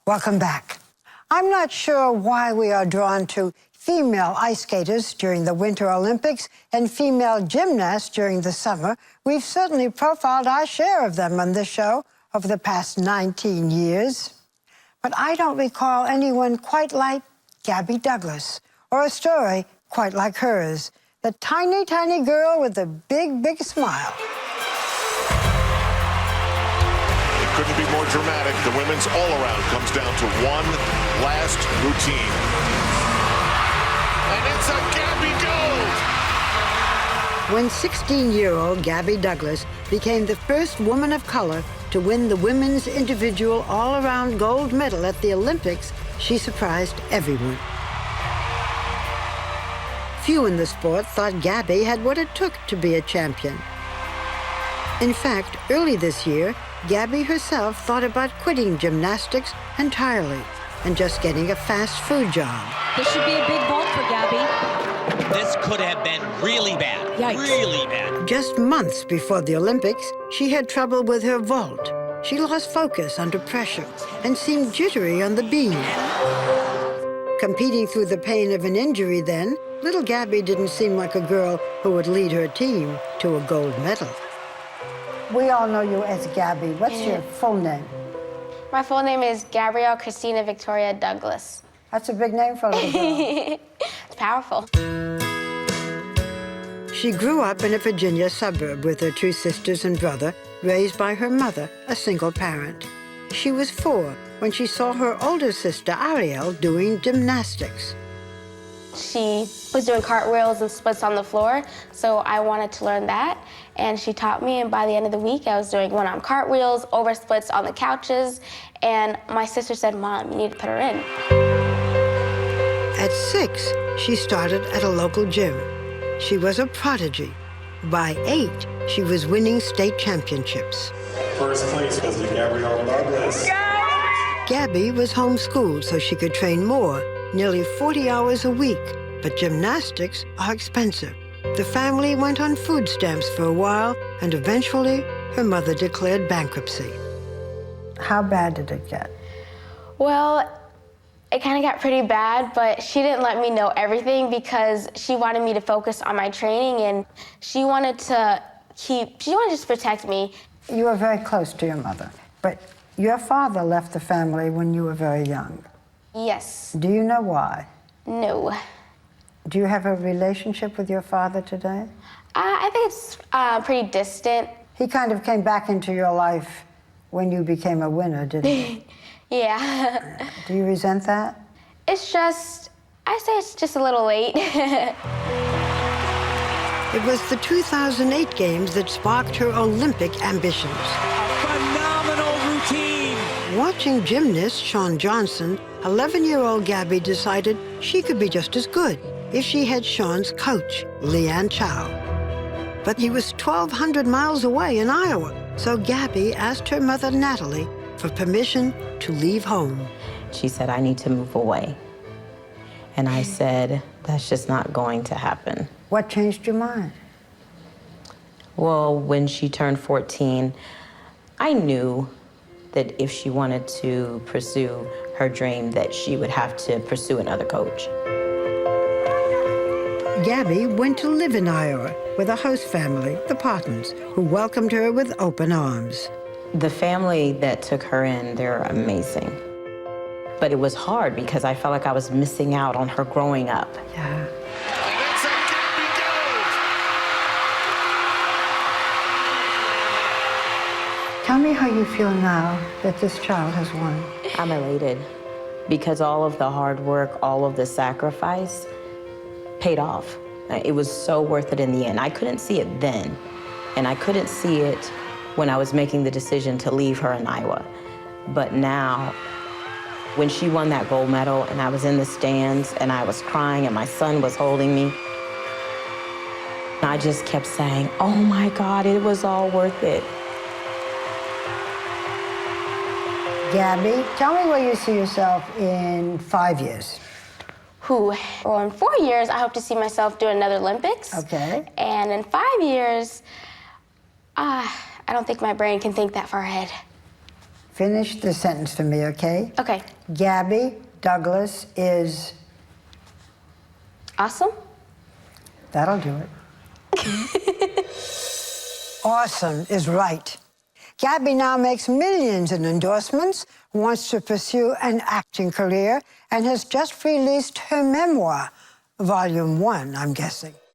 Welcome back. I'm not sure why we are drawn to female ice skaters during the Winter Olympics and female gymnasts during the summer. We've certainly profiled our share of them on this show over the past 19 years. But I don't recall anyone quite like Gabby Douglas, or a story quite like hers. The tiny, tiny girl with the big, big smile. Couldn't be more dramatic. The women's all-around comes down to one last routine. And it's a Gabby gold! When 16-year-old Gabby Douglas became the first woman of color to win the women's individual all-around gold medal at the Olympics, she surprised everyone. Few in the sport thought Gabby had what it took to be a champion. In fact, early this year, Gabby herself thought about quitting gymnastics entirely and just getting a fast food job. This should be a big vault for Gabby. This could have been really bad. Yikes. Really bad. Just months before the Olympics, she had trouble with her vault. She lost focus under pressure and seemed jittery on the beam. Competing through the pain of an injury then, little Gabby didn't seem like a girl who would lead her team to a gold medal. We all know you as Gabby. What's your full name? My full name is Gabrielle Christina Victoria Douglas. That's a big name for a little girl. It's powerful. She grew up in a Virginia suburb with her two sisters and brother, raised by her mother, a single parent. She was 4 when she saw her older sister, Ariel, doing gymnastics. She was doing cartwheels and splits on the floor, so I wanted to learn that. And she taught me, and by the end of the week, I was doing one-arm cartwheels, over splits on the couches, and my sister said, "Mom, you need to put her in." At 6, she started at a local gym. She was a prodigy. By 8, she was winning state championships. First place goes to Gabrielle Douglas. Gabby was homeschooled so she could train more, nearly 40 hours a week, but gymnastics are expensive. The family went on food stamps for a while, and eventually, her mother declared bankruptcy. How bad did it get? Well, it kind of got pretty bad, but she didn't let me know everything because she wanted me to focus on my training, and she wanted to just protect me. You were very close to your mother, but your father left the family when you were very young. Yes. Do you know why? No. Do you have a relationship with your father today? I think it's pretty distant. He kind of came back into your life when you became a winner, didn't he? Yeah. Do you resent that? It's just, I say it's just a little late. It was the 2008 Games that sparked her Olympic ambitions. A phenomenal routine. Watching gymnast Shawn Johnson, 11-year-old Gabby decided she could be just as good if she had Shawn's coach, Leanne Chow. But he was 1,200 miles away in Iowa, so Gabby asked her mother, Natalie, for permission to leave home. She said, "I need to move away." And I said, "That's just not going to happen." What changed your mind? Well, when she turned 14, I knew that if she wanted to pursue her dream, that she would have to pursue another coach. Gabby went to live in Iowa with a host family, the Pattons, who welcomed her with open arms. The family that took her in, they're amazing. But it was hard because I felt like I was missing out on her growing up. Yeah. And it's a Gabby gold! Tell me how you feel now that this child has won. I'm elated because all of the hard work, all of the sacrifice paid off. It was so worth it in the end. I couldn't see it then, and I couldn't see it when I was making the decision to leave her in Iowa. But now, when she won that gold medal and I was in the stands and I was crying and my son was holding me, I just kept saying, "Oh my God, it was all worth it." Gabby, tell me where you see yourself in 5 years. Well, in 4 years, I hope to see myself do another Olympics. Okay. And in 5 years, I don't think my brain can think that far ahead. Finish the sentence for me, okay? Okay. Gabby Douglas is... Awesome? That'll do it. Awesome is right. Gabby now makes millions in endorsements, wants to pursue an acting career, and has just released her memoir, Volume 1, I'm guessing.